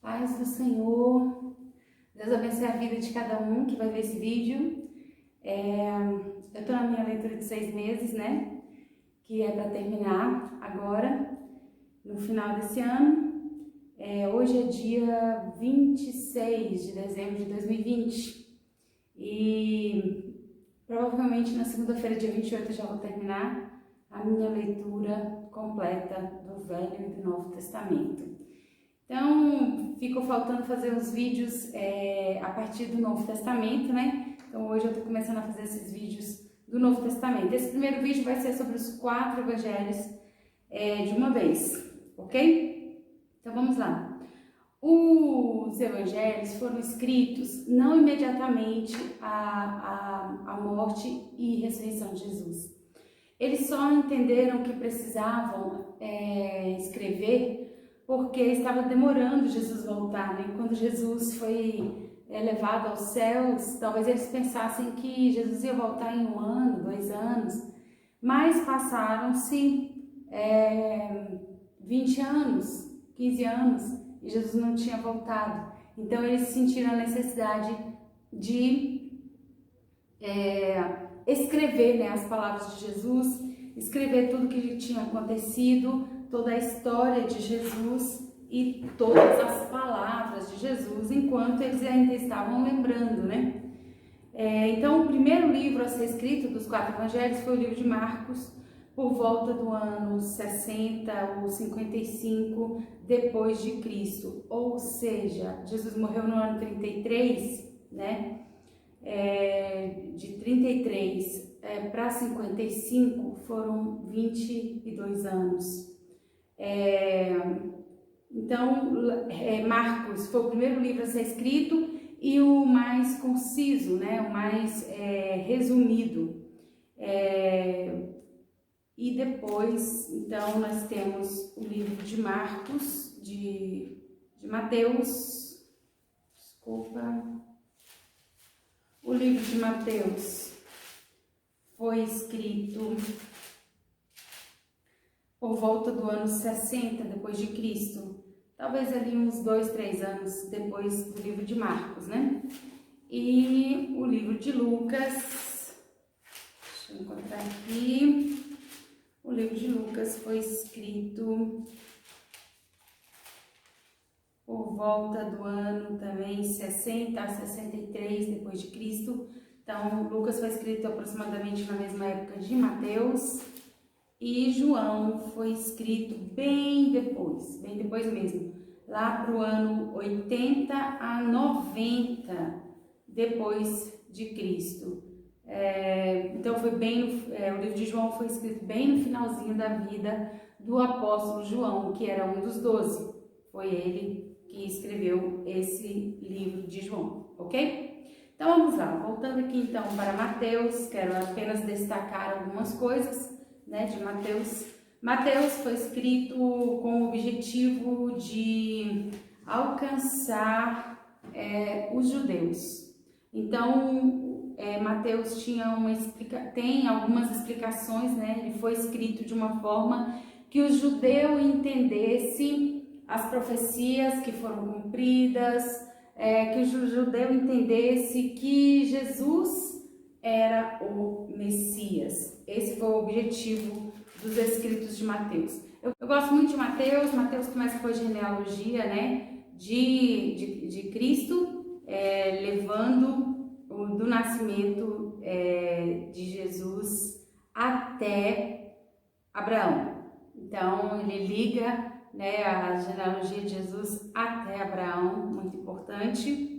Paz do Senhor. Deus abençoe a vida de cada um que vai ver esse vídeo. Eu estou na minha leitura de 6 meses, né? Que é para terminar agora, no final desse ano. Hoje é dia 26 de dezembro de 2020 e provavelmente na segunda-feira, dia 28, eu já vou terminar a minha leitura completa do Velho e do Novo Testamento. Então, ficou faltando fazer os vídeos a partir do Novo Testamento, né? Então, hoje eu estou começando a fazer esses vídeos do Novo Testamento. Esse primeiro vídeo vai ser sobre os 4 evangelhos de uma vez, ok? Então, vamos lá. Os evangelhos foram escritos não imediatamente à morte e ressurreição de Jesus. Eles só entenderam que precisavam escrever porque estava demorando Jesus voltar, né? Quando Jesus foi levado aos céus, talvez eles pensassem que Jesus ia voltar em 1 ano, 2 anos, mas passaram-se 20 anos, 15 anos, e Jesus não tinha voltado. Então eles sentiram a necessidade de escrever, né, as palavras de Jesus, escrever tudo que tinha acontecido, toda a história de Jesus e todas as palavras de Jesus, enquanto eles ainda estavam lembrando, né? Então, o primeiro livro a ser escrito dos 4 evangelhos foi o livro de Marcos, por volta do ano 60 ou 55 depois de Cristo. Ou seja, Jesus morreu no ano 33, né? De 33 para 55 foram 22 anos. Então, Marcos foi o primeiro livro a ser escrito e o mais conciso, né? O mais resumido. E depois, então, nós temos o livro de Marcos, de Mateus, o livro de Mateus foi escrito por volta do ano 60 depois de Cristo, talvez ali uns 2, 3 anos depois do livro de Marcos, né? E o livro de Lucas, deixa eu encontrar aqui, o livro de Lucas foi escrito por volta do ano também 60 a 63 depois de Cristo. Então, Lucas foi escrito aproximadamente na mesma época de Mateus. E João foi escrito bem depois mesmo, lá para o ano 80 a 90 depois de Cristo. Então foi o livro de João foi escrito bem no finalzinho da vida do apóstolo João, que era um dos 12. Foi ele que escreveu esse livro de João, ok? Então vamos lá, voltando aqui então para Mateus, quero apenas destacar algumas coisas, né, de Mateus. Mateus foi escrito com o objetivo de alcançar os judeus. Então, Mateus tem algumas explicações, né? Ele foi escrito de uma forma que o judeu entendesse as profecias que foram cumpridas, que o judeu entendesse que Jesus era o Messias. Esse foi o objetivo dos escritos de Mateus. Eu gosto muito de Mateus. Mateus começa com a genealogia, né, de Cristo, levando do nascimento de Jesus até Abraão. Então ele liga, né, a genealogia de Jesus até Abraão, muito importante.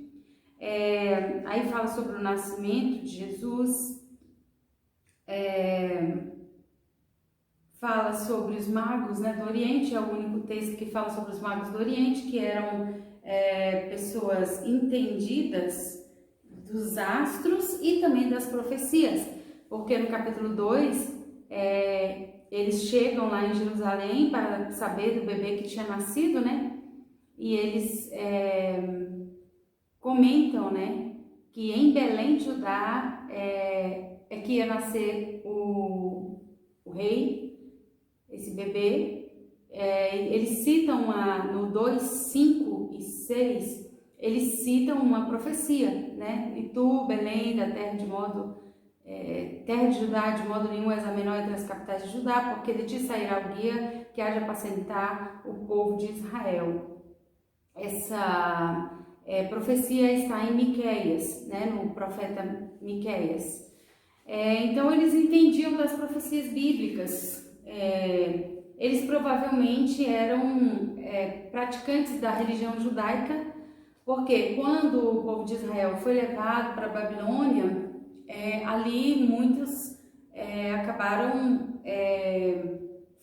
Aí fala sobre o nascimento de Jesus, fala sobre os magos, né, do Oriente. É o único texto que fala sobre os magos do Oriente, que eram pessoas entendidas dos astros e também das profecias, porque no capítulo 2 eles chegam lá em Jerusalém para saber do bebê que tinha nascido, né, e eles comentam, né, que em Belém, Judá, que ia nascer o rei, esse bebê. Eles citam no 2, 5 e 6, eles citam uma profecia, né? E tu, Belém, da terra terra de Judá, de modo nenhum és a menor entre as capitais de Judá, porque de ti sairá o guia que há de apacentar o povo de Israel. Essa profecia está em Miqueias, né? No profeta Miqueias. Então eles entendiam das profecias bíblicas. Eles provavelmente eram praticantes da religião judaica, porque quando o povo de Israel foi levado para a Babilônia, ali muitos acabaram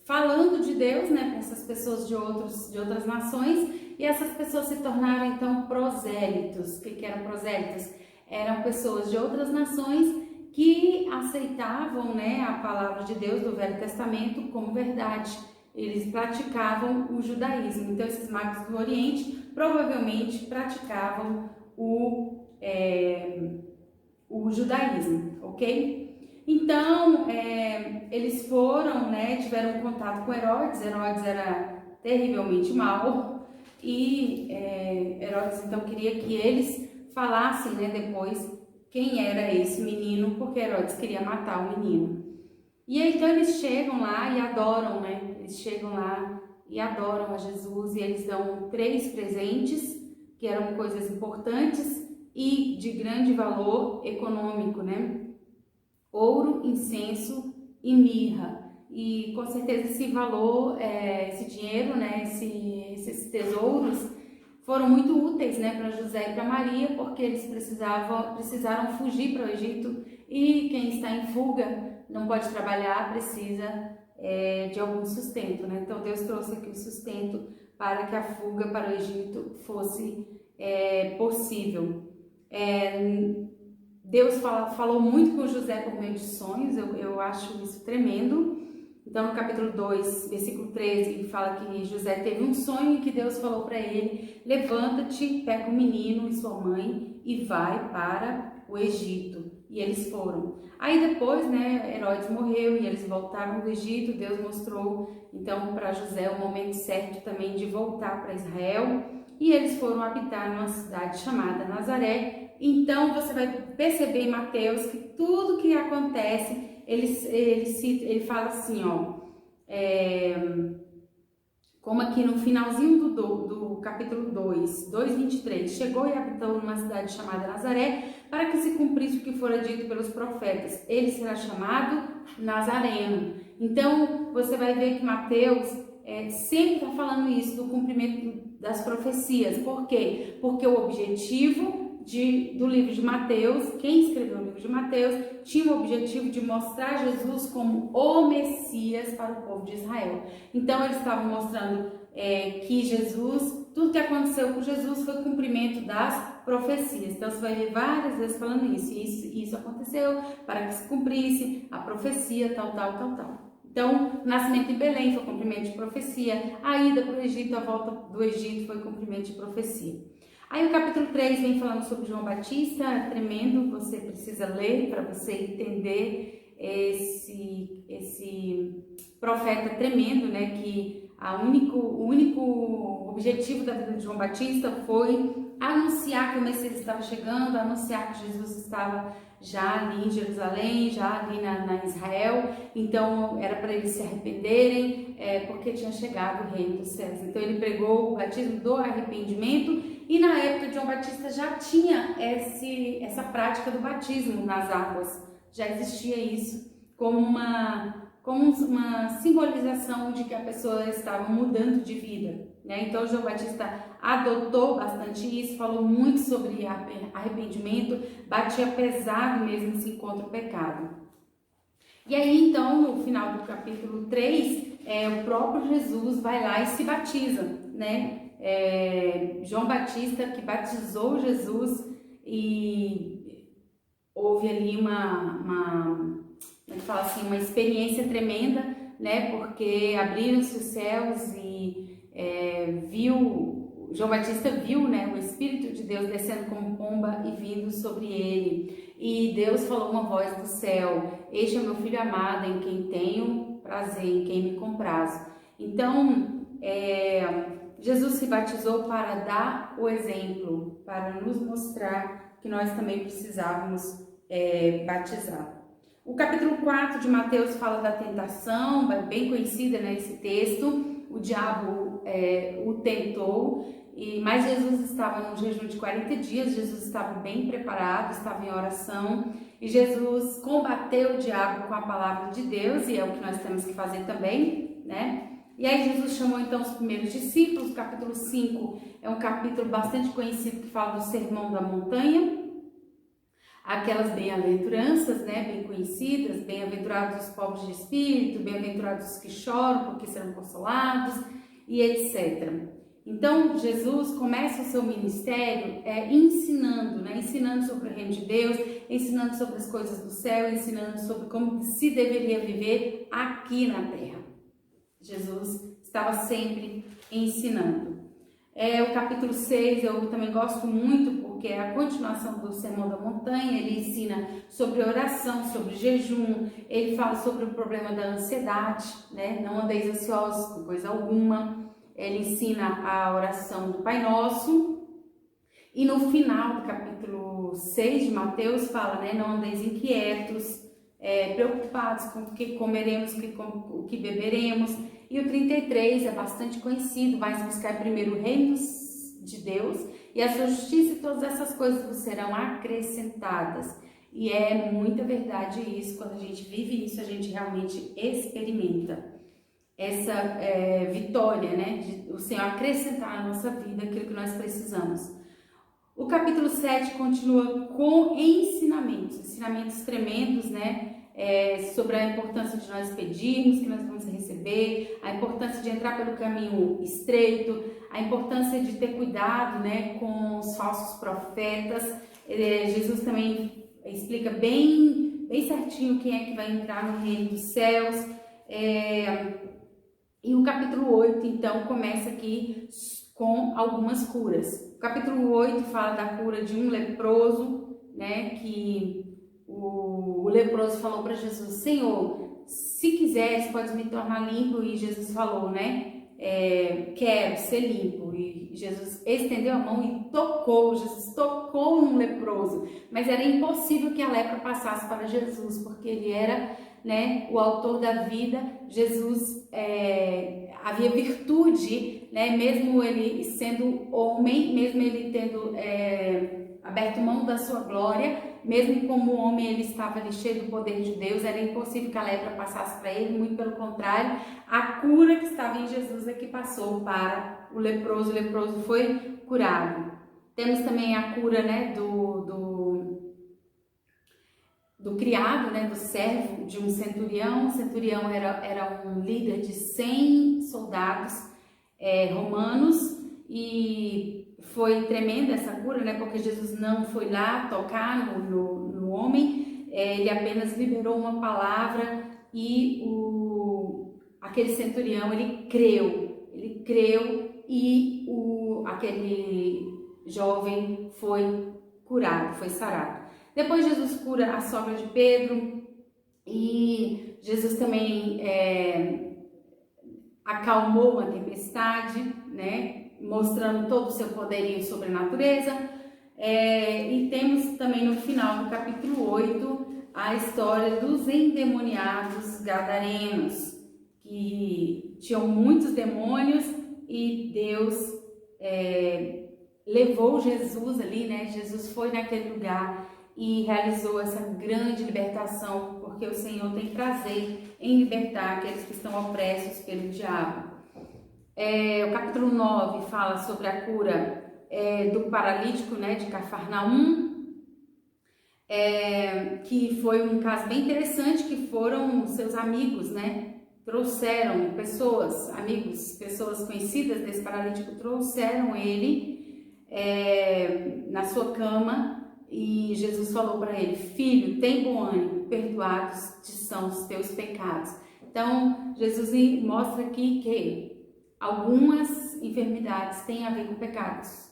falando de Deus, né, para essas pessoas de outras nações, e essas pessoas se tornaram então prosélitos. O que eram prosélitos? Eram pessoas de outras nações que aceitavam, né, a palavra de Deus do Velho Testamento como verdade. Eles praticavam o judaísmo. Então esses magos do Oriente provavelmente praticavam o judaísmo, ok? Então eles foram, né, tiveram contato com Herodes. Herodes era terrivelmente mau e Herodes então queria que eles falassem, né, depois quem era esse menino, porque Herodes queria matar o menino. E aí, então eles chegam lá e adoram, né? Eles chegam lá e adoram a Jesus, e eles dão 3 presentes, que eram coisas importantes e de grande valor econômico, né? Ouro, incenso e mirra. E com certeza esse valor, esse dinheiro, né? Esses tesouros foram muito úteis, né, para José e para Maria, porque eles precisaram fugir para o Egito, e quem está em fuga não pode trabalhar, precisa de algum sustento, né? Então Deus trouxe aqui o sustento para que a fuga para o Egito fosse possível. Deus falou muito com José por meio de sonhos. Eu acho isso tremendo. Então, no capítulo 2, versículo 13, fala que José teve um sonho e que Deus falou para ele: levanta-te, pega o menino e sua mãe e vai para o Egito. E eles foram. Aí depois, né, Herodes morreu e eles voltaram do Egito. Deus mostrou, então, para José o momento certo também de voltar para Israel. E eles foram habitar numa cidade chamada Nazaré. Então, você vai perceber em Mateus que tudo que acontece, ele fala assim, ó, como aqui no finalzinho do capítulo 2, 2:23, chegou e habitou numa cidade chamada Nazaré, para que se cumprisse o que fora dito pelos profetas, ele será chamado Nazareno. Então, você vai ver que Mateus sempre está falando isso, do cumprimento das profecias. Por quê? Porque o objetivo do livro de Mateus, quem escreveu o livro de Mateus, tinha o objetivo de mostrar Jesus como o Messias para o povo de Israel. Então eles estavam mostrando que Jesus, tudo que aconteceu com Jesus foi cumprimento das profecias. Então você vai ver várias vezes falando isso, e isso aconteceu para que se cumprisse a profecia, tal. Então, o nascimento em Belém foi cumprimento de profecia, a ida para o Egito, a volta do Egito foi cumprimento de profecia. Aí o capítulo 3 vem falando sobre João Batista, tremendo, você precisa ler para você entender esse profeta tremendo, né, que o único objetivo da vida de João Batista foi anunciar que o Messias estava chegando, anunciar que Jesus estava já ali em Jerusalém, já ali na Israel. Então era para eles se arrependerem, porque tinha chegado o reino dos céus. Então ele pregou o batismo do arrependimento, e na época de João Batista já tinha essa prática do batismo nas águas, já existia isso como uma simbolização de que a pessoa estava mudando de vida, né? Então João Batista adotou bastante isso, falou muito sobre arrependimento, batia pesado mesmo se contra o pecado. E aí então no final do capítulo 3, o próprio Jesus vai lá e se batiza, né? João Batista que batizou Jesus, e houve ali uma experiência tremenda, né? Porque abriram-se os céus e João Batista viu, né, o Espírito de Deus descendo como pomba e vindo sobre ele. E Deus falou uma voz do céu: este é o meu filho amado, em quem tenho prazer, em quem me comprazo. Então, Jesus se batizou para dar o exemplo, para nos mostrar que nós também precisávamos batizar. O capítulo 4 de Mateus fala da tentação, bem conhecida, né, esse texto. O diabo o tentou, mas Jesus estava no jejum de 40 dias, Jesus estava bem preparado, estava em oração, e Jesus combateu o diabo com a palavra de Deus, e é o que nós temos que fazer também, né? E aí Jesus chamou então os primeiros discípulos. O capítulo 5 é um capítulo bastante conhecido que fala do Sermão da Montanha, aquelas bem-aventuranças, né, bem conhecidas, bem-aventurados os pobres de espírito, bem-aventurados os que choram porque serão consolados, e etc. Então, Jesus começa o seu ministério ensinando, né, ensinando sobre o reino de Deus, ensinando sobre as coisas do céu, ensinando sobre como se deveria viver aqui na terra. Jesus estava sempre ensinando. O capítulo 6 eu também gosto muito, porque é a continuação do Sermão da Montanha. Ele ensina sobre oração, sobre jejum, ele fala sobre o problema da ansiedade, né? Não andeis ansiosos com coisa alguma. Ele ensina a oração do Pai Nosso. E no final do capítulo 6 de Mateus fala, né? Não andeis inquietos, preocupados com o que comeremos, o que beberemos. E o 33 é bastante conhecido, mas buscar primeiro o reino de Deus e a sua justiça, e todas essas coisas vos serão acrescentadas. E é muita verdade isso. Quando a gente vive isso, a gente realmente experimenta essa vitória, né? De o Senhor acrescentar à nossa vida aquilo que nós precisamos. O capítulo 7 continua com ensinamentos tremendos, né? Sobre a importância de nós pedirmos, que nós vamos receber, a importância de entrar pelo caminho estreito, a importância de ter cuidado, né, com os falsos profetas. Jesus também explica bem certinho quem é que vai entrar no reino dos céus. E o capítulo 8, então, começa aqui com algumas curas. O capítulo 8 fala da cura de um leproso, né, que o leproso falou para Jesus: Senhor, se quiseres, pode me tornar limpo. E Jesus falou, né? Quero ser limpo. E Jesus estendeu a mão e tocou. Jesus tocou num leproso, mas era impossível que a lepra passasse para Jesus, porque ele era, né, o autor da vida. Jesus havia virtude, né? Mesmo ele sendo homem, mesmo ele tendo aberto mão da sua glória, mesmo como homem, ele estava ali cheio do poder de Deus. Era impossível que a lepra passasse para ele, muito pelo contrário, a cura que estava em Jesus é que passou para o leproso foi curado. Temos também a cura, né, do criado, né, do servo de um centurião. O centurião era um líder de 100 soldados romanos, e foi tremenda essa cura, né, porque Jesus não foi lá tocar no homem, ele apenas liberou uma palavra, e aquele centurião, ele creu, e aquele jovem foi curado, foi sarado. Depois Jesus cura a sogra de Pedro, e Jesus também acalmou uma tempestade, né, mostrando todo o seu poderio sobre a natureza. E temos também no final do capítulo 8 a história dos endemoniados gadarenos, que tinham muitos demônios, e Deus levou Jesus ali, né? Jesus foi naquele lugar e realizou essa grande libertação, porque o Senhor tem prazer em libertar aqueles que estão opressos pelo diabo. O capítulo 9 fala sobre a cura do paralítico, né, de Cafarnaum, que foi um caso bem interessante, que foram seus amigos, né, trouxeram pessoas conhecidas desse paralítico, trouxeram ele na sua cama, e Jesus falou para ele: filho, tem bom ânimo, perdoados te são os teus pecados. Então, Jesus mostra aqui que algumas enfermidades têm a ver com pecados.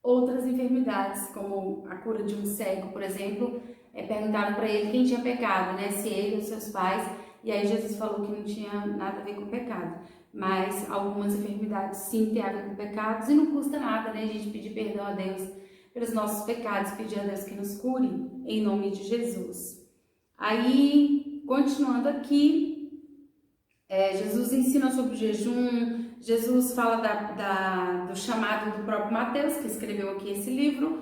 Outras enfermidades, como a cura de um cego, por exemplo, perguntaram para ele quem tinha pecado, né? Se ele ou seus pais. E aí Jesus falou que não tinha nada a ver com pecado. mas algumas enfermidades sim têm a ver com pecados e não custa nada, né, a gente pedir perdão a Deus pelos nossos pecados, pedir a Deus que nos cure, em nome de Jesus. Aí, continuando aqui, Jesus ensina sobre o jejum, Jesus fala do chamado do próprio Mateus, que escreveu aqui esse livro.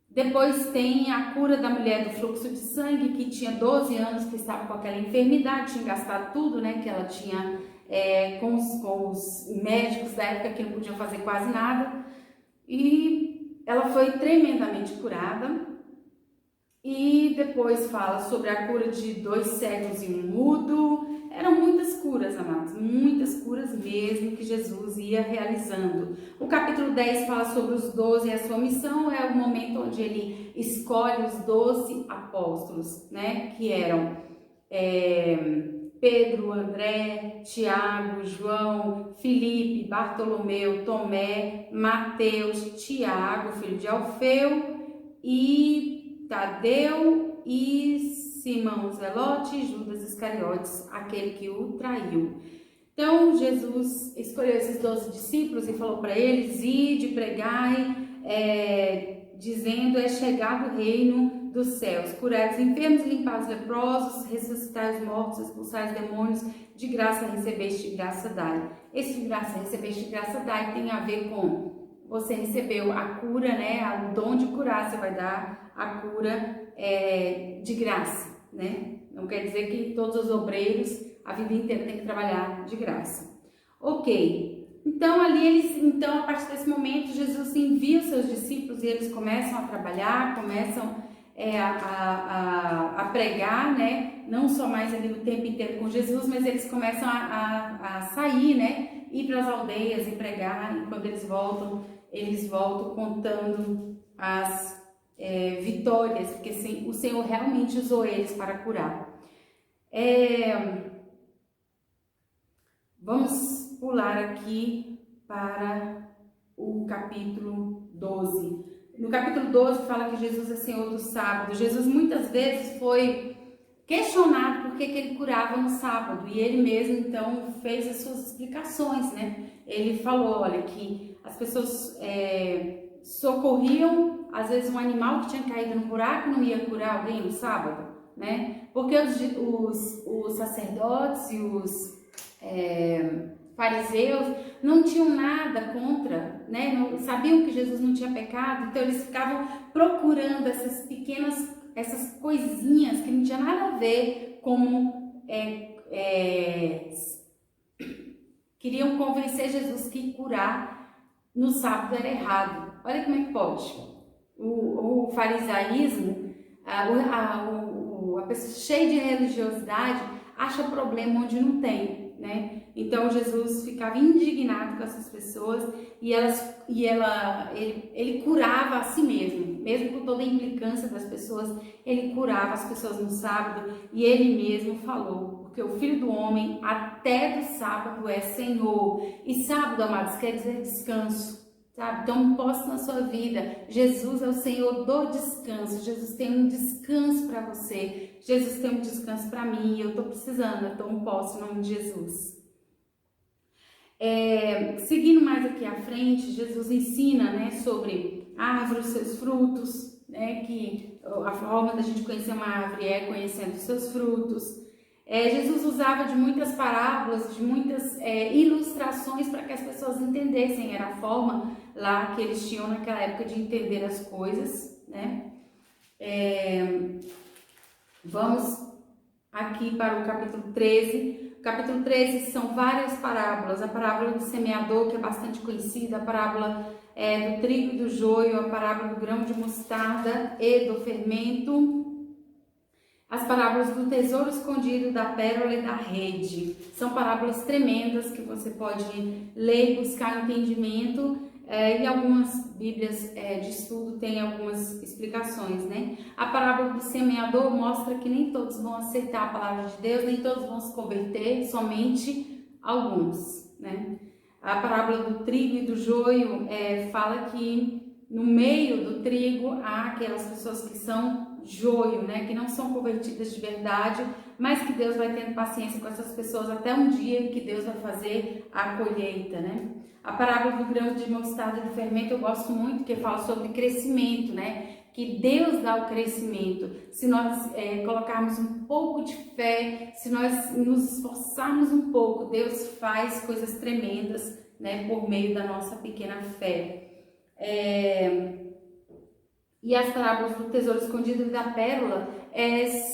Depois tem a cura da mulher do fluxo de sangue, que tinha 12 anos, que estava com aquela enfermidade, tinha gastado tudo, né, que ela tinha com os médicos da época, que não podiam fazer quase nada. E ela foi tremendamente curada. E depois fala sobre a cura de 2 cegos e um mudo. Eram muitas curas, amados, muitas curas mesmo que Jesus ia realizando. O capítulo 10 fala sobre os 12 e a sua missão, é o momento onde ele escolhe os 12 apóstolos, né, que eram Pedro, André, Tiago, João, Filipe, Bartolomeu, Tomé, Mateus, Tiago, filho de Alfeu, e Tadeu e Simão Zelote, Judas Iscariotes, aquele que o traiu. Então Jesus escolheu esses 12 discípulos e falou para eles: ide, pregai, dizendo: é chegado o reino dos céus, curai os enfermos, limpar os leprosos, ressuscitar os mortos, expulsar os demônios, de graça recebeste, de graça dai. Esse de graça recebeste, de graça dai tem a ver com você recebeu a cura, né? O dom de curar, você vai dar a cura de graça, né? Não quer dizer que todos os obreiros a vida inteira têm que trabalhar de graça. Ok, então a partir desse momento, Jesus envia os seus discípulos e eles começam a trabalhar, começam a pregar, né? Não só mais ali o tempo inteiro com Jesus, mas eles começam a sair, né? Ir para as aldeias e pregar, e quando eles voltam contando as vitórias, porque sim, o Senhor realmente usou eles para curar. Vamos pular aqui para o capítulo 12. No capítulo 12 fala que Jesus é Senhor do sábado. Jesus muitas vezes foi questionado por que ele curava no sábado, e ele mesmo então fez as suas explicações, né? Ele falou, olha, que as pessoas socorriam, às vezes um animal que tinha caído no buraco não ia curar alguém no sábado, né? Porque os sacerdotes e os fariseus não tinham nada contra, né? Não, sabiam que Jesus não tinha pecado, então eles ficavam procurando essas coisinhas que não tinha nada a ver, como queriam convencer Jesus que curar no sábado era errado. Olha como é que pode. O farisaísmo, a pessoa cheia de religiosidade acha problema onde não tem, né? Então Jesus ficava indignado com essas pessoas e ele curava a si mesmo com toda a implicância das pessoas, ele curava as pessoas no sábado, e ele mesmo falou: porque o Filho do Homem até do sábado é Senhor. E sábado, amados, quer dizer descanso, sabe? Então, um posto na sua vida. Jesus é o Senhor do descanso. Jesus tem um descanso para você. Jesus tem um descanso para mim. Eu estou precisando, eu estou um posto em nome de Jesus. Seguindo mais aqui à frente, Jesus ensina, né, sobre a árvore, os seus frutos, né, que a forma da gente conhecer uma árvore é conhecendo os seus frutos. Jesus usava de muitas parábolas, de muitas ilustrações para que as pessoas entendessem. Era a forma lá que eles tinham naquela época de entender as coisas, né? Vamos aqui para o capítulo 13. O capítulo 13 são várias parábolas. A parábola do semeador, que é bastante conhecida, a parábola do trigo e do joio, a parábola do grão de mostarda e do fermento, as parábolas do tesouro escondido, da pérola e da rede. São parábolas tremendas que você pode ler e buscar entendimento. E algumas bíblias de estudo têm algumas explicações, né? A parábola do semeador mostra que nem todos vão aceitar a palavra de Deus, nem todos vão se converter, somente alguns, né? A parábola do trigo e do joio fala que no meio do trigo há aquelas pessoas que são joio, né? Que não são convertidas de verdade, mas que Deus vai tendo paciência com essas pessoas até um dia que Deus vai fazer a colheita, né? A parábola do grão de mostarda e do fermento eu gosto muito, que fala sobre crescimento, né? Que Deus dá o crescimento. Se nós colocarmos um pouco de fé, se nós nos esforçarmos um pouco, Deus faz coisas tremendas, né? Por meio da nossa pequena fé. E as parábolas do tesouro escondido e da pérola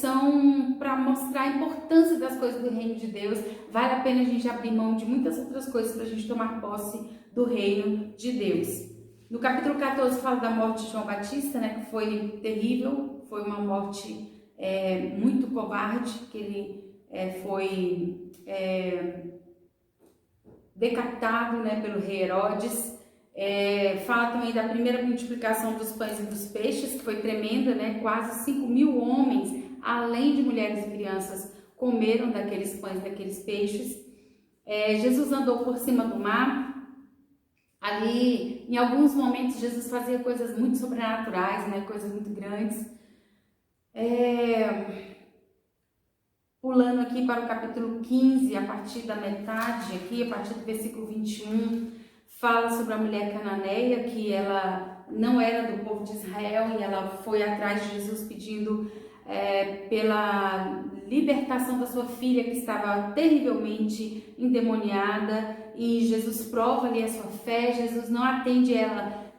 são para mostrar a importância das coisas do reino de Deus. Vale a pena a gente abrir mão de muitas outras coisas para a gente tomar posse do reino de Deus. No capítulo 14 fala da morte de João Batista, né, que foi terrível, foi uma morte muito covarde, que ele foi decapitado, né, pelo rei Herodes. Fala também da primeira multiplicação dos pães e dos peixes, que foi tremenda, né? Quase 5.000 homens, além de mulheres e crianças, comeram daqueles pães, daqueles peixes. Jesus andou por cima do mar. Ali, em alguns momentos, Jesus fazia coisas muito sobrenaturais, né? Coisas muito grandes. Pulando aqui para o capítulo 15, a partir da metade, aqui, a partir do versículo 21, fala sobre a mulher cananeia, que ela não era do povo de Israel e ela foi atrás de Jesus pedindo pela libertação da sua filha, que estava terrivelmente endemoniada, e Jesus prova ali a sua fé. Jesus não atende ela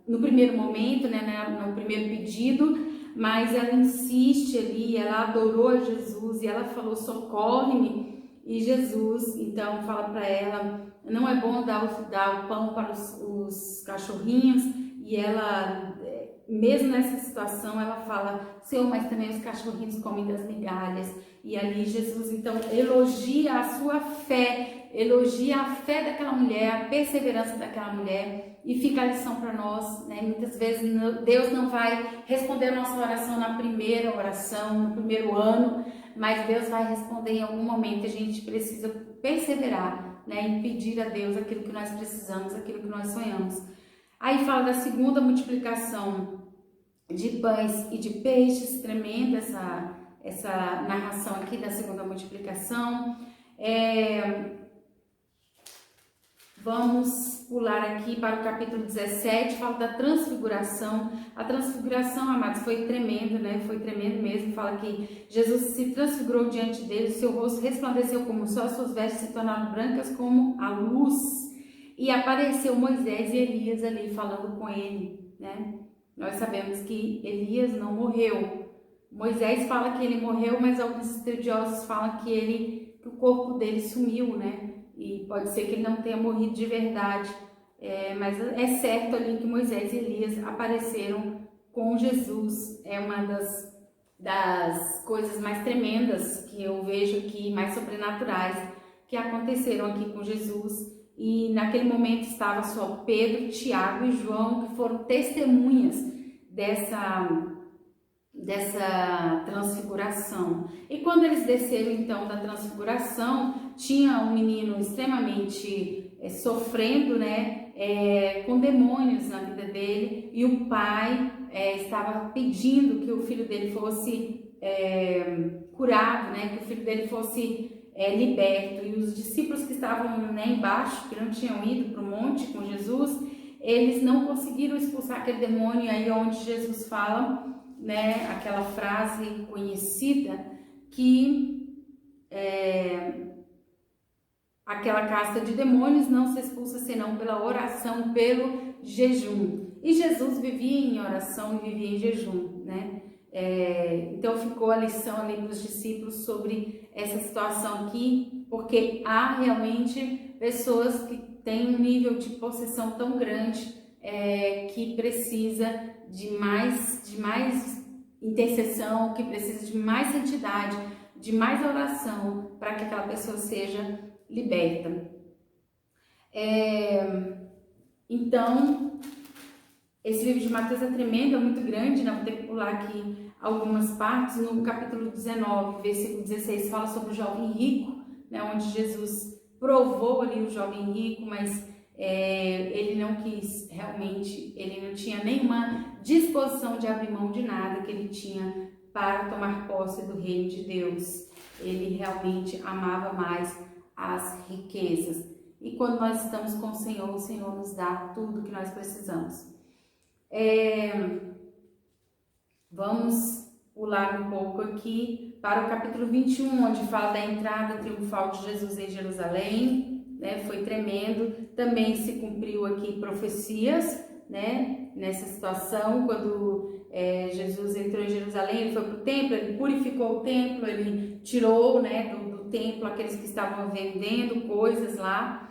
no primeiro momento, né, no primeiro pedido, mas ela insiste ali, ela adorou a Jesus e ela falou: socorre-me. E Jesus então fala para ela: não é bom dar o pão para os cachorrinhos. E ela, mesmo nessa situação, ela fala: Senhor, mas também os cachorrinhos comem das migalhas. E ali Jesus então elogia a sua fé, elogia a fé daquela mulher, a perseverança daquela mulher. E fica a lição para nós, né? Muitas vezes Deus não vai responder a nossa oração na primeira oração, no primeiro ano, mas Deus vai responder em algum momento. A gente precisa perseverar, né? E pedir a Deus aquilo que nós precisamos, aquilo que nós sonhamos. Aí fala da segunda multiplicação de pães e de peixes, tremenda essa narração aqui da segunda multiplicação. Vamos pular aqui para o capítulo 17, fala da transfiguração. A transfiguração, amados, foi tremendo, né? Foi tremendo mesmo. Fala que Jesus se transfigurou diante dele, seu rosto resplandeceu como o sol, suas vestes se tornaram brancas como a luz. E apareceu Moisés e Elias ali falando com ele, né? Nós sabemos que Elias não morreu. Moisés fala que ele morreu, mas alguns estudiosos falam que o corpo dele sumiu, né? E pode ser que ele não tenha morrido de verdade, mas é certo ali que Moisés e Elias apareceram com Jesus. É uma das coisas mais tremendas que eu vejo aqui, mais sobrenaturais, que aconteceram aqui com Jesus. E naquele momento estava só Pedro, Tiago e João, que foram testemunhas dessa transfiguração. E quando eles desceram então da transfiguração, tinha um menino extremamente sofrendo, né, com demônios na vida dele, e o pai estava pedindo que o filho dele fosse curado, né, que o filho dele fosse liberto. E os discípulos que estavam, né, embaixo, que não tinham ido para o monte com Jesus, eles não conseguiram expulsar aquele demônio. Aí é onde Jesus fala, né, aquela frase conhecida, que aquela casta de demônios não se expulsa senão pela oração, pelo jejum. E Jesus vivia em oração e vivia em jejum, né? Então ficou a lição ali para os discípulos sobre essa situação aqui, porque há realmente pessoas que têm um nível de possessão tão grande que precisa de mais intercessão, que precisa de mais santidade, de mais oração, para que aquela pessoa seja liberta. Então, esse livro de Mateus é tremendo, é muito grande, né? Vou ter que pular aqui algumas partes. No capítulo 19, versículo 16, fala sobre o jovem rico, né? Onde Jesus provou ali o jovem rico, mas Ele não quis realmente, ele não tinha nenhuma disposição de abrir mão de nada que ele tinha para tomar posse do reino de Deus. Ele realmente amava mais as riquezas. E quando nós estamos com o Senhor nos dá tudo que nós precisamos. Vamos pular um pouco aqui para o capítulo 21, onde fala da entrada triunfal de Jesus em Jerusalém, né? Foi tremendo. Também se cumpriu aqui profecias, né? Nessa situação, quando Jesus entrou em Jerusalém, ele foi para o templo, ele purificou o templo, ele tirou, né, do templo aqueles que estavam vendendo coisas lá.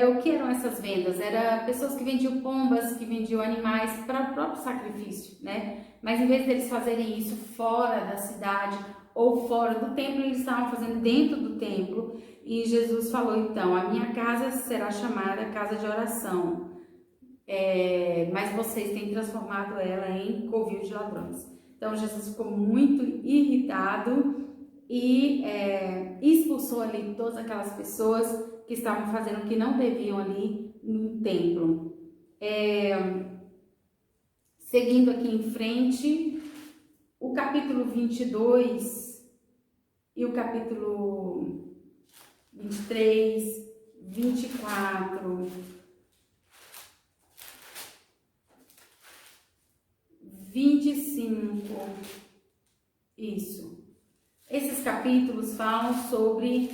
O que eram essas vendas? Eram pessoas que vendiam pombas, que vendiam animais para o próprio sacrifício, né? Mas em vez deles fazerem isso fora da cidade ou fora do templo, eles estavam fazendo dentro do templo. E Jesus falou, então, a minha casa será chamada casa de oração, mas vocês têm transformado ela em covil de ladrões. Então Jesus ficou muito irritado e expulsou ali todas aquelas pessoas que estavam fazendo o que não deviam ali no templo. Seguindo aqui em frente, o capítulo 22 e o capítulo 23, 24, 25, isso. Esses capítulos falam sobre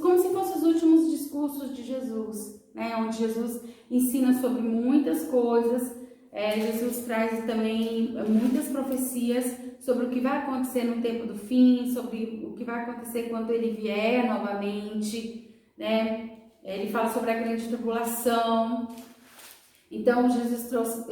como se fossem os últimos discursos de Jesus, né? Onde Jesus ensina sobre muitas coisas. Jesus traz também muitas profecias sobre o que vai acontecer no tempo do fim, sobre o que vai acontecer quando ele vier novamente, né? Ele fala sobre a grande tribulação. Então Jesus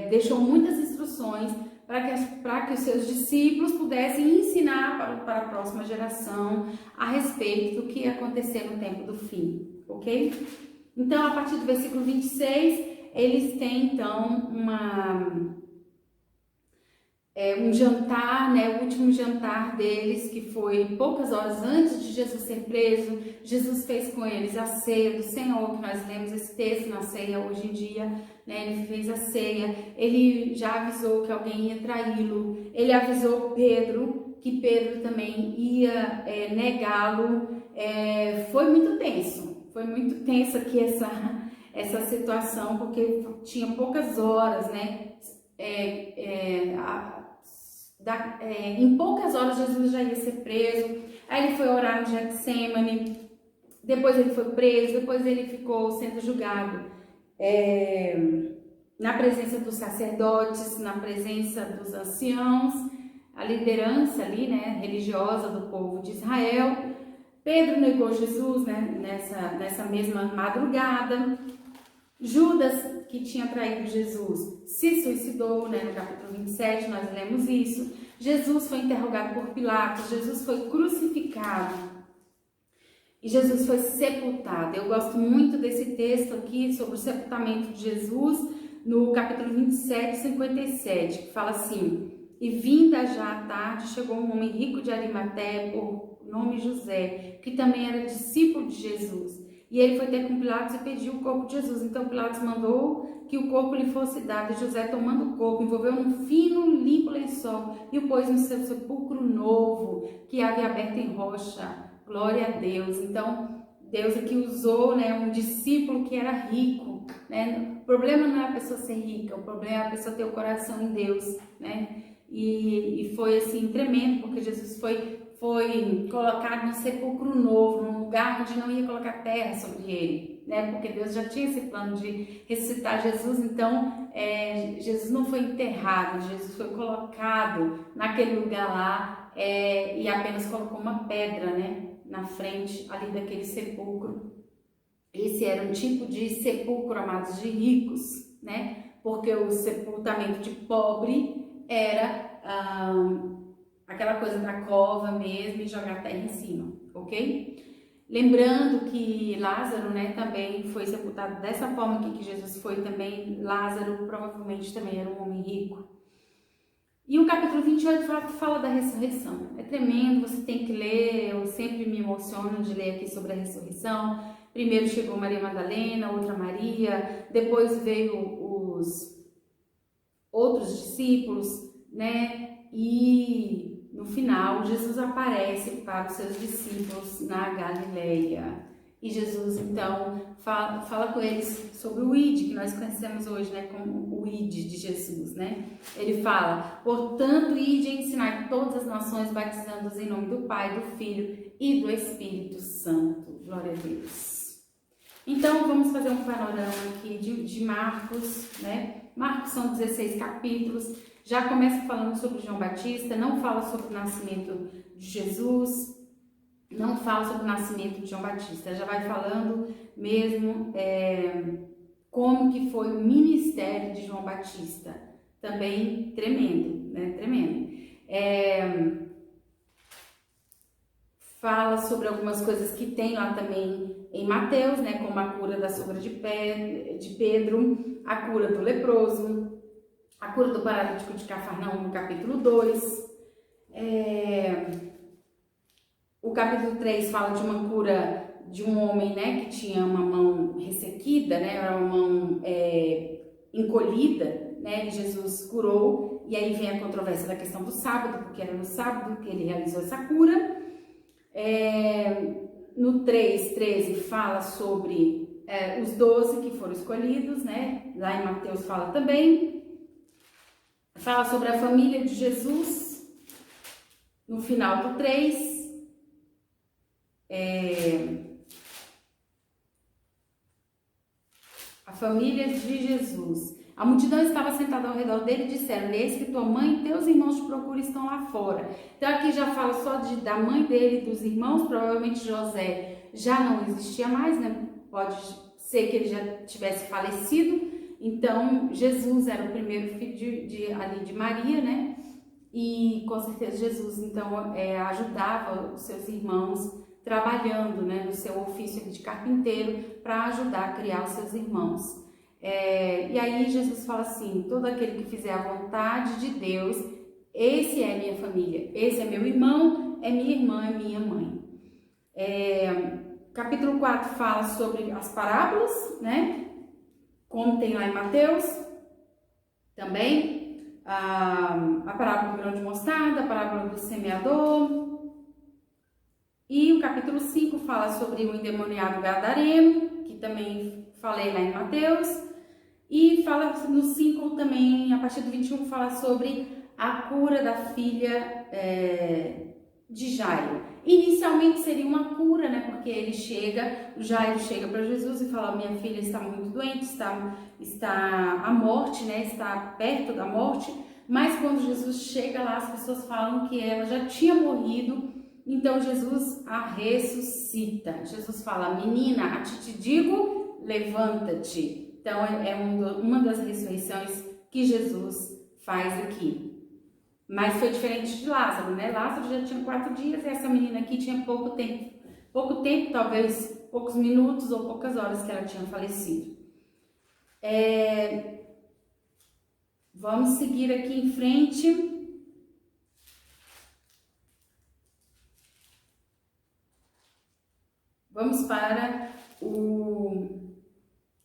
deixou muitas instruções para que os seus discípulos pudessem ensinar para a próxima geração a respeito do que ia acontecer no tempo do fim, ok? Então, a partir do versículo 26, eles têm então um jantar, né? O último jantar deles, que foi poucas horas antes de Jesus ser preso. Jesus fez com eles a ceia do Senhor, que nós lemos esse texto na ceia hoje em dia, né? Ele fez a ceia, ele já avisou que alguém ia traí-lo, ele avisou Pedro que Pedro também ia negá-lo. Foi muito tenso aqui essa situação, porque tinha poucas horas, né? Em poucas horas Jesus já ia ser preso. Aí ele foi orar no Getsemane, depois ele foi preso, depois ele ficou sendo julgado na presença dos sacerdotes, na presença dos anciãos, a liderança ali, né, religiosa do povo de Israel. Pedro negou Jesus, né, nessa mesma madrugada. Judas, que tinha traído Jesus, se suicidou, né? No capítulo 27 nós lemos isso. Jesus foi interrogado por Pilatos, Jesus foi crucificado e Jesus foi sepultado. Eu gosto muito desse texto aqui sobre o sepultamento de Jesus, no capítulo 27, 57, que fala assim: e vinda já à tarde, chegou um homem rico de Arimateia, por nome José, que também era discípulo de Jesus. E ele foi ter com Pilatos e pediu o corpo de Jesus. Então Pilatos mandou que o corpo lhe fosse dado. E José, tomando o corpo, envolveu num fino, limpo lençol e o pôs no seu sepulcro novo, que havia aberto em rocha. Glória a Deus. Então Deus aqui usou, né, um discípulo que era rico, né? O problema não é a pessoa ser rica, o problema é a pessoa ter o coração em Deus, né? E foi assim tremendo, porque Jesus foi colocado no sepulcro novo, num lugar onde não ia colocar terra sobre ele, né? Porque Deus já tinha esse plano de ressuscitar Jesus. Então Jesus não foi enterrado, Jesus foi colocado naquele lugar lá e apenas colocou uma pedra, né, na frente ali daquele sepulcro. Esse era um tipo de sepulcro, amados, de ricos, né? Porque o sepultamento de pobre era aquela coisa da cova mesmo e jogar terra em cima, ok? Lembrando que Lázaro, né, também foi sepultado dessa forma aqui que Jesus foi também. Lázaro provavelmente também era um homem rico. E o capítulo 28 fala da ressurreição. É tremendo, você tem que ler, eu sempre me emociono de ler aqui sobre a ressurreição. Primeiro chegou Maria Madalena, outra Maria, depois veio os outros discípulos, né? E no final Jesus aparece para os seus discípulos na Galileia. E Jesus então fala com eles sobre o ID, que nós conhecemos hoje, né, como o ID de Jesus, né? Ele fala: portanto, ide e ensinai todas as nações, batizando-os em nome do Pai, do Filho e do Espírito Santo. Glória a Deus. Então, vamos fazer um panorama aqui de Marcos, né? Marcos são 16 capítulos, já começa falando sobre João Batista, não fala sobre o nascimento de Jesus, não fala sobre o nascimento de João Batista, já vai falando mesmo como que foi o ministério de João Batista, também tremendo, né? Tremendo. Fala sobre algumas coisas que tem lá também em Mateus, né, como a cura da sogra de Pedro, a cura do leproso, a cura do paralítico de Cafarnaum no capítulo 2. O capítulo 3 fala de uma cura de um homem, né, que tinha uma mão ressequida, né, era uma mão encolhida, né, e Jesus curou. E aí vem a controvérsia da questão do sábado, porque era no sábado que ele realizou essa cura. No 3:13 fala sobre os 12 que foram escolhidos, né? Lá em Mateus fala também. Fala sobre a família de Jesus. No final do 3. A família de Jesus. A multidão estava sentada ao redor dele e disseram: eis que tua mãe e teus irmãos te procuram, estão lá fora. Então aqui já fala só da mãe dele e dos irmãos. Provavelmente José já não existia mais, né? Pode ser que ele já tivesse falecido. Então Jesus era o primeiro filho de Maria, né? E com certeza Jesus então ajudava os seus irmãos trabalhando, né, no seu ofício de carpinteiro para ajudar a criar os seus irmãos. E aí Jesus fala assim: todo aquele que fizer a vontade de Deus, esse é minha família, esse é meu irmão, é minha irmã, é minha mãe. Capítulo 4 fala sobre as parábolas, né? Como tem lá em Mateus também. A parábola do grão de mostarda, a parábola do semeador. E o capítulo 5 fala sobre o endemoniado gadareno, que também falei lá em Mateus. E fala no 5 também, a partir do 21, fala sobre a cura da filha de Jairo. Inicialmente seria uma cura, né? Porque o Jairo chega para Jesus e fala: minha filha está muito doente, está à morte, né? Está perto da morte. Mas quando Jesus chega lá, as pessoas falam que ela já tinha morrido. Então Jesus a ressuscita. Jesus fala: menina, a ti te digo, levanta-te. Então uma das ressurreições que Jesus faz aqui. Mas foi diferente de Lázaro, né? Lázaro já tinha 4 dias e essa menina aqui tinha pouco tempo, talvez poucos minutos ou poucas horas que ela tinha falecido. Vamos seguir aqui em frente. Vamos para o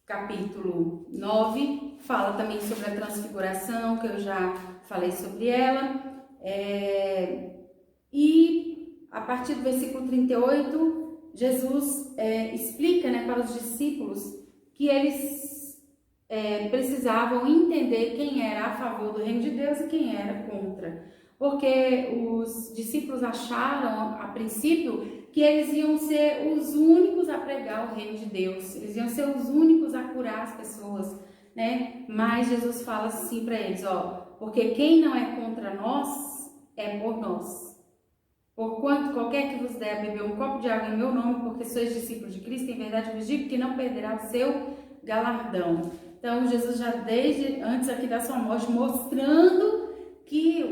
capítulo 9, fala também sobre a transfiguração, que eu já falei sobre ela. E a partir do versículo 38, Jesus explica, né, para os discípulos que eles precisavam entender quem era a favor do reino de Deus e quem era contra. Porque os discípulos acharam, a princípio, que eles iam ser os únicos a pregar o reino de Deus, eles iam ser os únicos a curar as pessoas, né? Mas Jesus fala assim para eles: porque quem não é contra nós é por nós. Porquanto qualquer que vos der a beber um copo de água em meu nome, porque sois discípulos de Cristo, em verdade vos digo que não perderá o seu galardão. Então Jesus já desde antes aqui da sua morte mostrando que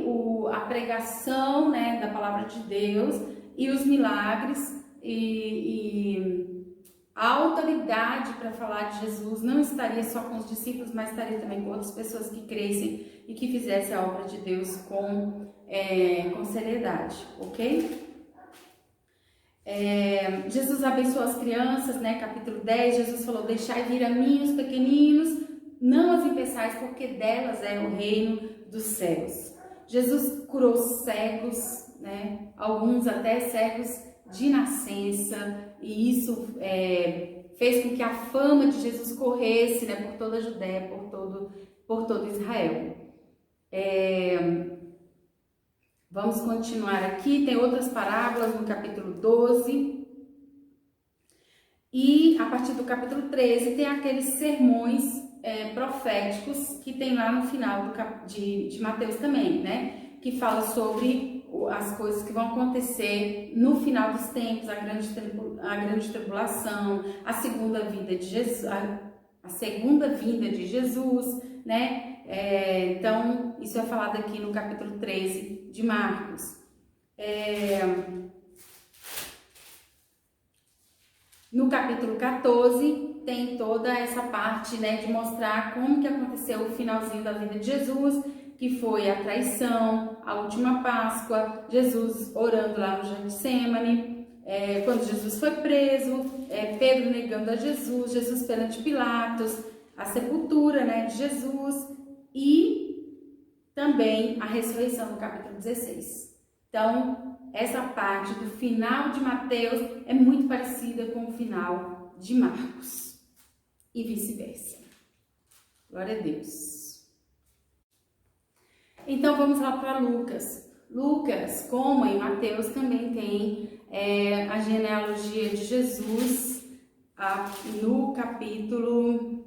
a pregação, né, da palavra de Deus e os milagres e a autoridade para falar de Jesus não estaria só com os discípulos, mas estaria também com outras pessoas que crescem e que fizessem a obra de Deus com seriedade, ok? Jesus abençoou as crianças, né? Capítulo 10, Jesus falou: deixai vir a mim os pequeninos, não as impeçais, porque delas é o reino dos céus. Jesus curou cegos, né? Alguns até cegos de nascença, e isso fez com que a fama de Jesus corresse, né, por toda a Judéia, por todo Israel. Vamos continuar aqui, tem outras parábolas no capítulo 12. E a partir do capítulo 13 tem aqueles sermões proféticos que tem lá no final de Mateus também, né? Que fala sobre as coisas que vão acontecer no final dos tempos, a grande tribulação, a segunda vinda de Jesus, né? Então, isso é falado aqui no capítulo 13 de Marcos. No capítulo 14 tem toda essa parte, né, de mostrar como que aconteceu o finalzinho da vida de Jesus, que foi a traição, a última Páscoa, Jesus orando lá no Getsêmani, quando Jesus foi preso, Pedro negando a Jesus, Jesus perante Pilatos, a sepultura, né, de Jesus e também a ressurreição no capítulo 16. Então, essa parte do final de Mateus é muito parecida com o final de Marcos e vice-versa. Glória a Deus. Então vamos lá para Lucas. Lucas, como em Mateus, também tem a genealogia de Jesus no capítulo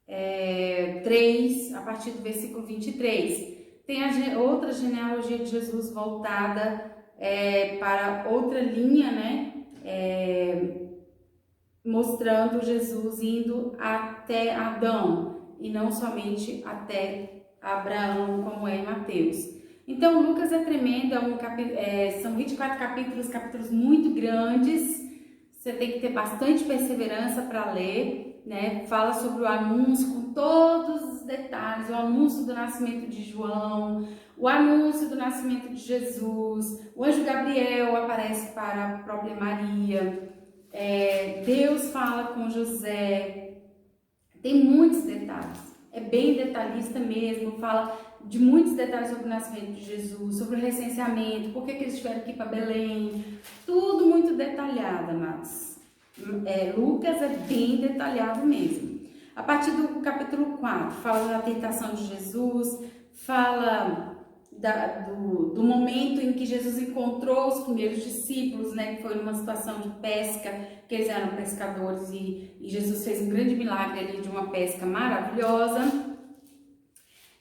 3, a partir do versículo 23. Tem outra genealogia de Jesus voltada para outra linha, né? Mostrando Jesus indo até Adão e não somente até Abraão, como é em Mateus. Então, Lucas é tremendo, são 24 capítulos muito grandes, você tem que ter bastante perseverança para ler, né? Fala sobre o anúncio com todos os detalhes, o anúncio do nascimento de João, o anúncio do nascimento de Jesus, o anjo Gabriel aparece para a própria Maria, Deus fala com José, tem muitos detalhes, é bem detalhista mesmo, fala de muitos detalhes sobre o nascimento de Jesus, sobre o recenseamento, por que eles tiveram que ir para Belém, tudo muito detalhado, amados. Lucas é bem detalhado mesmo. A partir do capítulo 4, fala da tentação de Jesus, fala do momento em que Jesus encontrou os primeiros discípulos, né, que foi numa situação de pesca, que eles eram pescadores e Jesus fez um grande milagre ali de uma pesca maravilhosa.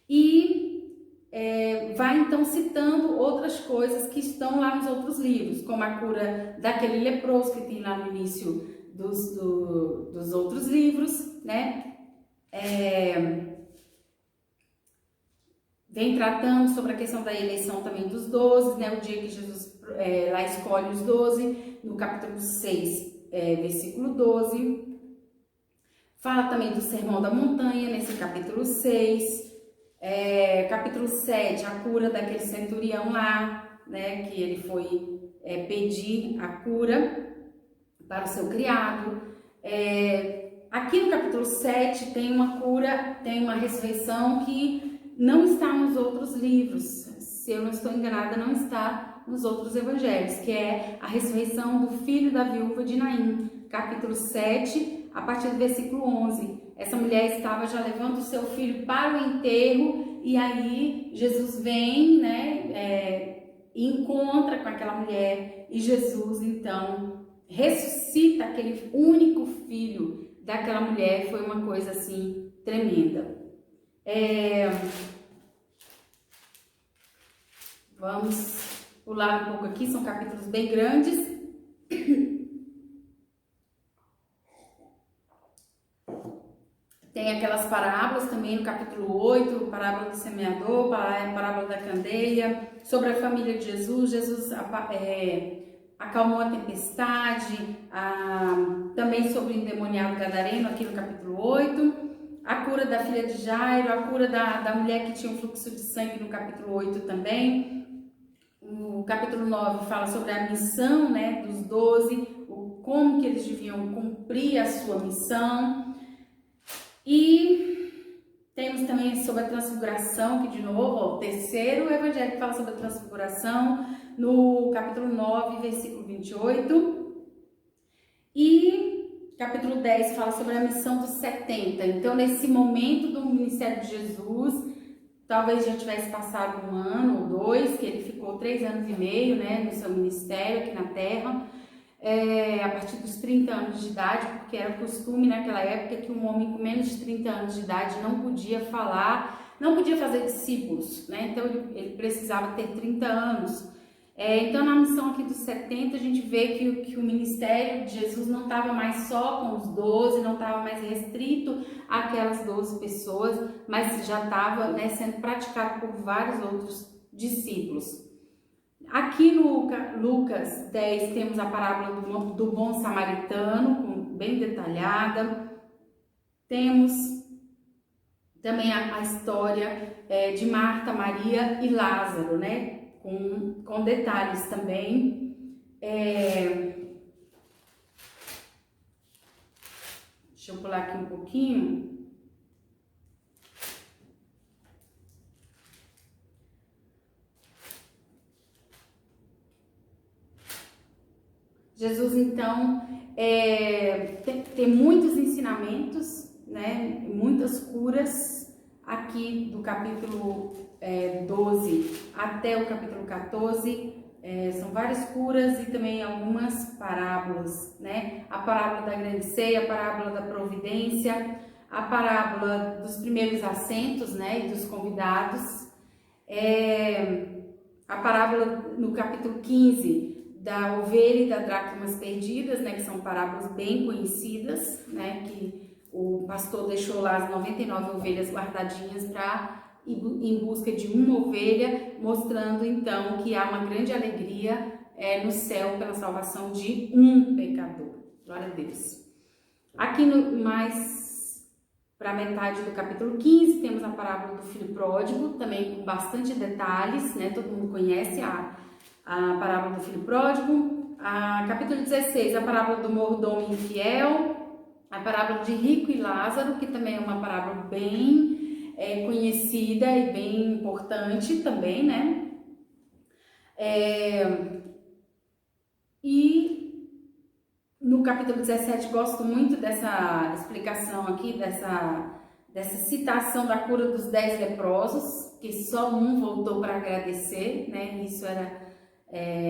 E vai então citando outras coisas que estão lá nos outros livros, como a cura daquele leproso que tem lá no início dos outros livros, né? Vem tratando sobre a questão da eleição também dos 12, né? O dia que Jesus lá escolhe os 12, no capítulo 6, versículo 12. Fala também do Sermão da Montanha, nesse capítulo 6. Capítulo 7, a cura daquele centurião lá, né, que ele foi pedir a cura para o seu criado. Aqui no capítulo 7 tem uma cura, tem uma ressurreição que não está nos outros livros, se eu não estou enganada, não está nos outros evangelhos, que é a ressurreição do filho da viúva de Naim, capítulo 7, a partir do versículo 11. Essa mulher estava já levando o seu filho para o enterro e aí Jesus vem, né, e encontra com aquela mulher e Jesus então ressuscita aquele único filho daquela mulher. Foi uma coisa assim tremenda. Vamos pular um pouco aqui, são capítulos bem grandes. Tem aquelas parábolas também no capítulo 8, parábola do semeador, parábola da candeia, sobre a família de Jesus. Jesus acalmou a tempestade, também sobre o endemoniado gadareno, aqui no capítulo 8. A cura da filha de Jairo, a cura da mulher que tinha um fluxo de sangue no capítulo 8 também. no capítulo 9 fala sobre a missão, né, dos 12, como que eles deviam cumprir a sua missão. E temos também sobre a transfiguração, que de novo, ó, o terceiro evangelho que fala sobre a transfiguração, no capítulo 9, versículo 28. E capítulo 10 fala sobre a missão dos 70. Então, nesse momento do ministério de Jesus, talvez já tivesse passado 1 ano ou 2, que ele ficou 3 anos e meio, né, no seu ministério aqui na Terra, a partir dos 30 anos de idade, porque era costume naquela época que um homem com menos de 30 anos de idade não podia falar, não podia fazer discípulos, né, então ele precisava ter 30 anos. Então, na missão aqui dos 70, a gente vê que o ministério de Jesus não estava mais só com os 12, não estava mais restrito àquelas 12 pessoas, mas já estava, né, sendo praticado por vários outros discípulos. Aqui no Lucas 10 temos a parábola do bom samaritano, bem detalhada. Temos também a história de Marta, Maria e Lázaro, né? Com detalhes também. Deixa eu pular aqui um pouquinho. Jesus, então, tem muitos ensinamentos, né? Muitas curas aqui do capítulo 12 até o capítulo 14, são várias curas e também algumas parábolas, né? A parábola da grande ceia, a parábola da providência, a parábola dos primeiros assentos, né? E dos convidados, a parábola no capítulo 15 da ovelha e da dracmas perdidas, né? Que são parábolas bem conhecidas, né? Que o pastor deixou lá as 99 ovelhas guardadinhas para em busca de uma ovelha, mostrando então que há uma grande alegria no céu pela salvação de um pecador. Glória a Deus. Aqui mais para a metade do capítulo 15 temos a parábola do filho pródigo, também com bastante detalhes, né? Todo mundo conhece a parábola do filho pródigo. Capítulo 16, a parábola do mordomo infiel, a parábola de Rico e Lázaro, que também é uma parábola bem conhecida e bem importante também, né? E no capítulo 17, gosto muito dessa explicação aqui, dessa citação da cura dos 10 leprosos, que só um voltou para agradecer, né? Isso era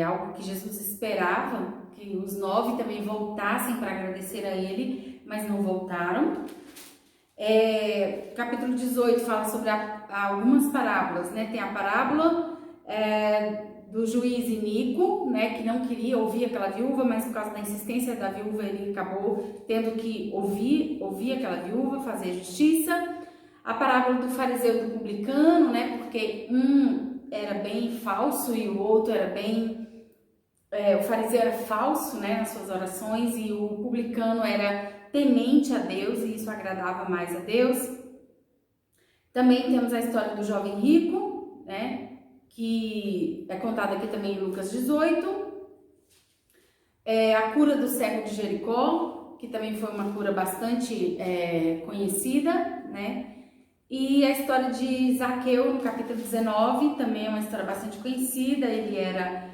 algo que Jesus esperava, que os 9 também voltassem para agradecer a ele, mas não voltaram. Capítulo 18 fala sobre algumas parábolas, né? Tem a parábola do juiz iníquo, né? Que não queria ouvir aquela viúva, mas por causa da insistência da viúva ele acabou tendo que ouvir aquela viúva, fazer justiça. A parábola do fariseu e do publicano, né? Porque um era bem falso e o outro era bem... o fariseu era falso, né? Nas suas orações, e o publicano era temente a Deus, e isso agradava mais a Deus. Também temos a história do jovem rico, né, que é contada aqui também em Lucas 18. A cura do cego de Jericó, que também foi uma cura bastante conhecida, né? E a história de Zaqueu, no capítulo 19, também é uma história bastante conhecida. Ele era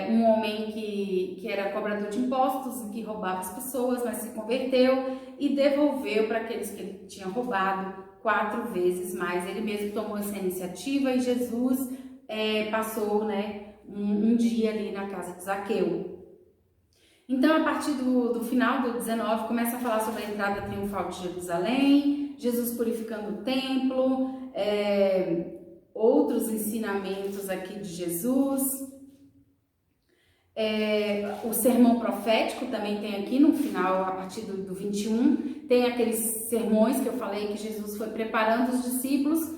um homem que era cobrador de impostos, que roubava as pessoas, mas se converteu e devolveu para aqueles que ele tinha roubado 4 vezes mais. Ele mesmo tomou essa iniciativa e Jesus passou, né, um dia ali na casa de Zaqueu. Então, a partir do final do 19, começa a falar sobre a entrada triunfal de Jerusalém, Jesus purificando o templo, outros ensinamentos aqui de Jesus. O sermão profético também tem aqui no final, a partir do 21, tem aqueles sermões que eu falei que Jesus foi preparando os discípulos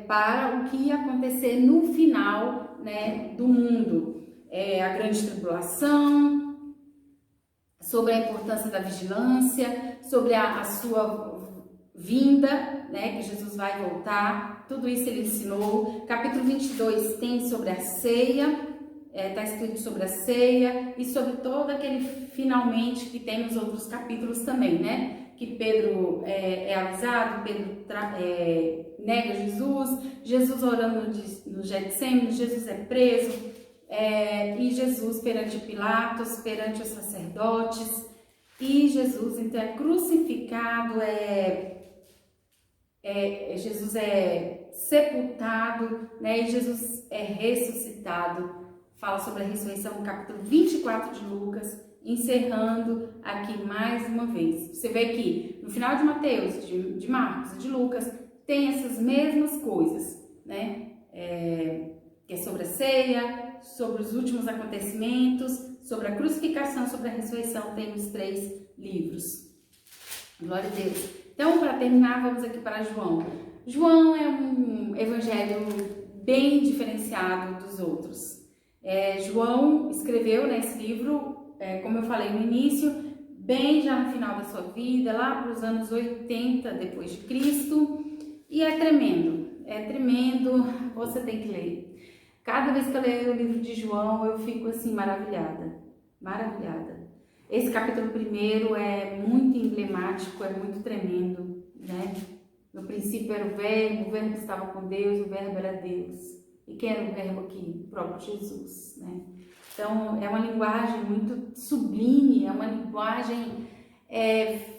para o que ia acontecer no final, né, do mundo. A grande tribulação, sobre a importância da vigilância, sobre a sua vinda, né, que Jesus vai voltar. tudo isso ele ensinou. Capítulo 22 tem sobre a ceia, está escrito sobre a ceia e sobre todo aquele finalmente que tem nos outros capítulos também, né? Que Pedro é avisado, Pedro nega Jesus orando no Getsemane, Jesus é preso, e Jesus perante Pilatos, perante os sacerdotes, e Jesus então é crucificado, Jesus é sepultado, né? E Jesus é ressuscitado. Fala sobre a ressurreição no capítulo 24 de Lucas, encerrando aqui mais uma vez. Você vê que no final de Mateus, de Marcos e de Lucas, tem essas mesmas coisas, né? Que é sobre a ceia, sobre os últimos acontecimentos, sobre a crucificação, sobre a ressurreição, tem nos 3 livros. Glória a Deus. Então, para terminar, vamos aqui para João. João é um evangelho bem diferenciado dos outros. João escreveu nesse livro, como eu falei no início, bem já no final da sua vida, lá para os anos 80 depois de Cristo, e é tremendo, você tem que ler. Cada vez que eu leio o livro de João, eu fico assim maravilhada. Esse capítulo 1 é muito emblemático, é muito tremendo, né? No princípio era o verbo estava com Deus, o verbo era Deus. E quem era o verbo aqui? O próprio Jesus, né? Então, é uma linguagem muito sublime, é uma linguagem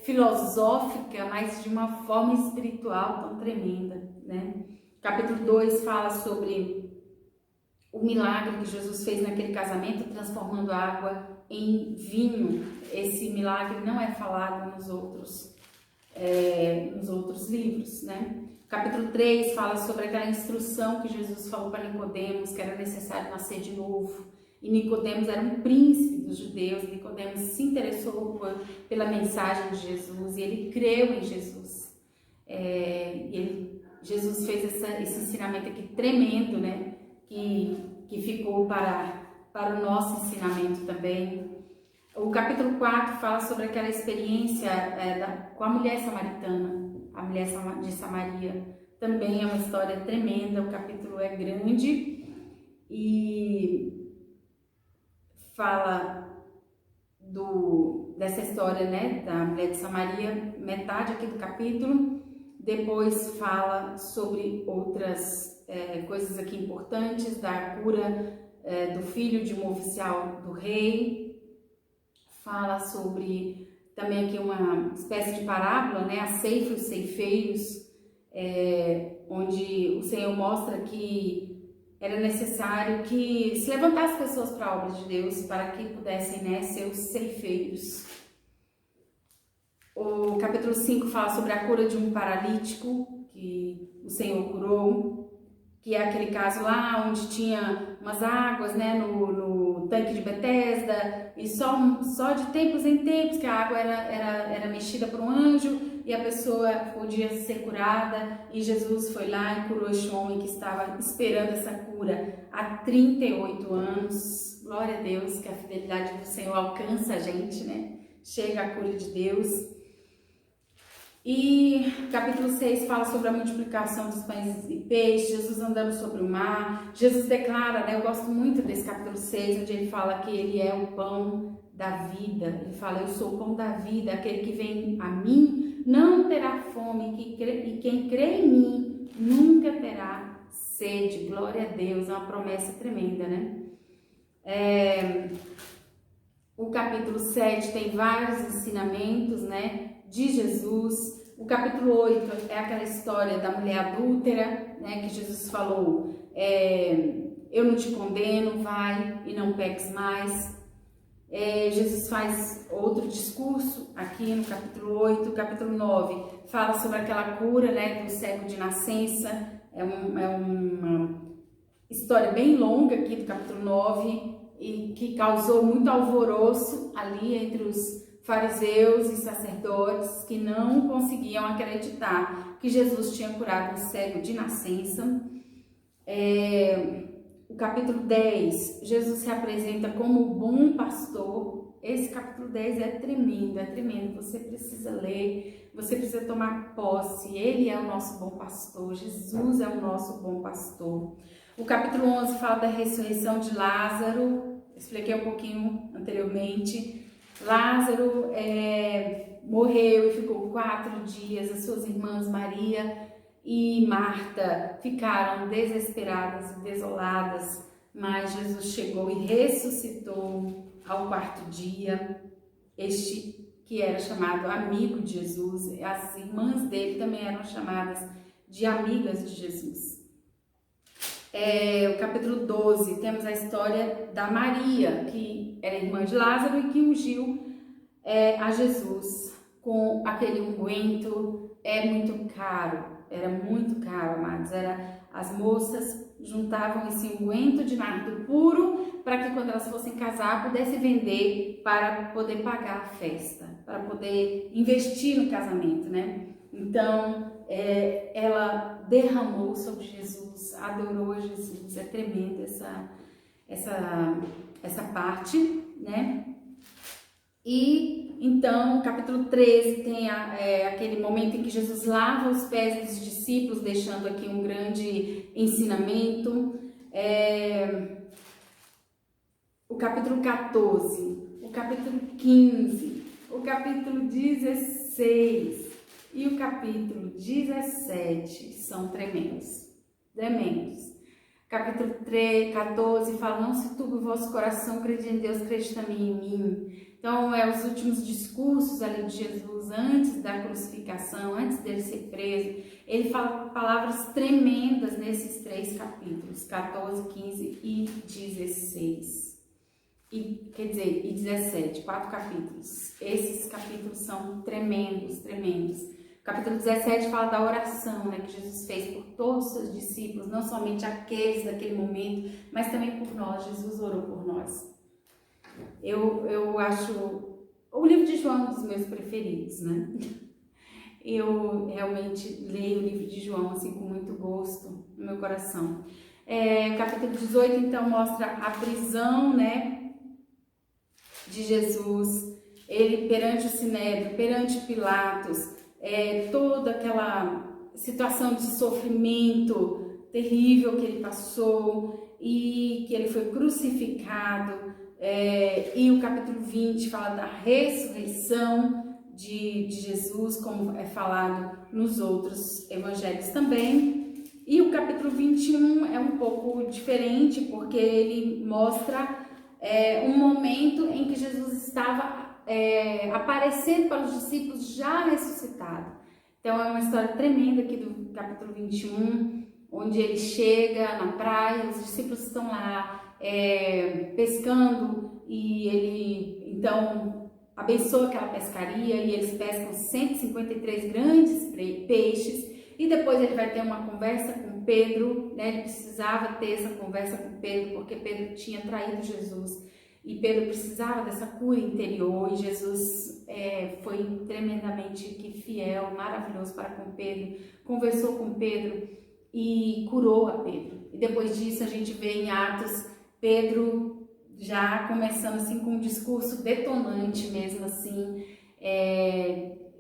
filosófica, mas de uma forma espiritual tão tremenda, né? Capítulo 2 fala sobre o milagre que Jesus fez naquele casamento, transformando a água em vinho. Esse milagre não é falado nos outros livros, né? Capítulo 3 fala sobre aquela instrução que Jesus falou para Nicodemos, que era necessário nascer de novo. E Nicodemos era um príncipe dos judeus. Nicodemos se interessou pela mensagem de Jesus e ele creu em Jesus. Jesus fez esse ensinamento aqui tremendo, né? Que ficou para o nosso ensinamento também. O capítulo 4 fala sobre aquela experiência com a mulher samaritana, a mulher de Samaria. Também é uma história tremenda, o capítulo é grande e fala dessa história, né, da mulher de Samaria, metade aqui do capítulo. Depois fala sobre outras coisas aqui importantes, da cura do filho de um oficial do rei. Fala sobre também aqui uma espécie de parábola, né, a ceifa e os ceifeiros, onde o Senhor mostra que era necessário que se levantasse pessoas para a obra de Deus, para que pudessem, né, ser os ceifeiros. O capítulo 5 fala sobre a cura de um paralítico que o Senhor curou, que é aquele caso lá onde tinha umas águas, né, no tanque de Betesda, e só de tempos em tempos que a água era mexida por um anjo e a pessoa podia ser curada, e Jesus foi lá e curou este homem que estava esperando essa cura há 38 anos. Glória a Deus, que a fidelidade do Senhor alcança a gente, né? Chega a cura de Deus. E capítulo 6 fala sobre a multiplicação dos pães e peixes, Jesus andando sobre o mar. Jesus declara, né, eu gosto muito desse capítulo 6, onde ele fala que ele é o pão da vida. Ele fala, eu sou o pão da vida, aquele que vem a mim não terá fome, e quem crê em mim nunca terá sede. Glória a Deus, é uma promessa tremenda, né? O capítulo 7 tem vários ensinamentos, né, de Jesus. O capítulo 8 é aquela história da mulher adúltera, né, que Jesus falou, eu não te condeno, vai e não peques mais. Jesus faz outro discurso aqui no capítulo 8. O capítulo 9 fala sobre aquela cura, né, do cego de nascença. É uma história bem longa aqui do capítulo 9 e que causou muito alvoroço ali entre os fariseus e sacerdotes, que não conseguiam acreditar que Jesus tinha curado um cego de nascença. O capítulo 10, Jesus se apresenta como o bom pastor, Esse capítulo 10 é tremendo, você precisa ler, você precisa tomar posse. Ele é o nosso bom pastor, Jesus é o nosso bom pastor. O capítulo 11 fala da ressurreição de Lázaro, expliquei um pouquinho anteriormente. Lázaro morreu e ficou 4 dias, as suas irmãs Maria e Marta ficaram desesperadas e desoladas, mas Jesus chegou e ressuscitou ao 4º dia. Este que era chamado amigo de Jesus, as irmãs dele também eram chamadas de amigas de Jesus. O capítulo 12, temos a história da Maria, que era irmã de Lázaro e que ungiu a Jesus com aquele unguento. Muito caro, era muito caro, amados. As moças juntavam esse unguento de nardo puro para que quando elas fossem casar pudessem vender para poder pagar a festa, para poder investir no casamento, né? Então ela derramou sobre Jesus, adorou Jesus. É tremendo essa parte, né? E então, capítulo 13 tem aquele momento em que Jesus lava os pés dos discípulos, deixando aqui um grande ensinamento. O capítulo 14, o capítulo 15, o capítulo 16 e o capítulo 17 são tremendos. Capítulo 14 fala: não se turbe o vosso coração, crede em Deus, crede também em mim. Então, os últimos discursos ali de Jesus, antes da crucificação, antes dele ser preso. Ele fala palavras tremendas nesses 3 capítulos, 14, 15 e 16. E 17, 4 capítulos. Esses capítulos são tremendos. O capítulo 17 fala da oração, né, que Jesus fez por todos os seus discípulos, não somente aqueles daquele momento, mas também por nós. Jesus orou por nós. Eu acho o livro de João um dos meus preferidos, né? Eu realmente leio o livro de João assim com muito gosto no meu coração. O capítulo 18 então mostra a prisão, né, de Jesus, ele perante o Sinédrio, perante Pilatos, toda aquela situação de sofrimento terrível que ele passou e que ele foi crucificado. E o capítulo 20 fala da ressurreição de Jesus, como é falado nos outros evangelhos também. E o capítulo 21 é um pouco diferente, porque ele mostra um momento em que Jesus estava aparecendo para os discípulos já ressuscitado. Então é uma história tremenda aqui do capítulo 21, onde ele chega na praia, os discípulos estão lá pescando e ele então abençoa aquela pescaria e eles pescam 153 grandes peixes. E depois ele vai ter uma conversa com Pedro, né? Ele precisava ter essa conversa com Pedro, porque Pedro tinha traído Jesus. E Pedro precisava dessa cura interior, e Jesus foi tremendamente fiel, maravilhoso para com Pedro. Conversou com Pedro e curou a Pedro. E depois disso a gente vê em Atos, Pedro já começando assim com um discurso detonante mesmo assim,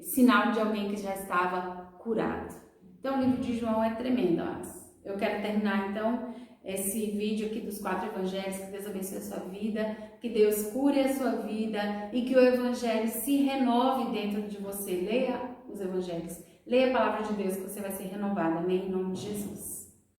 sinal de alguém que já estava curado. Então o livro de João é tremendo, mas eu quero terminar então esse vídeo aqui dos 4 evangelhos. Que Deus abençoe a sua vida, que Deus cure a sua vida e que o evangelho se renove dentro de você. Leia os evangelhos, leia a palavra de Deus que você vai ser renovado, amém? Em nome de Jesus.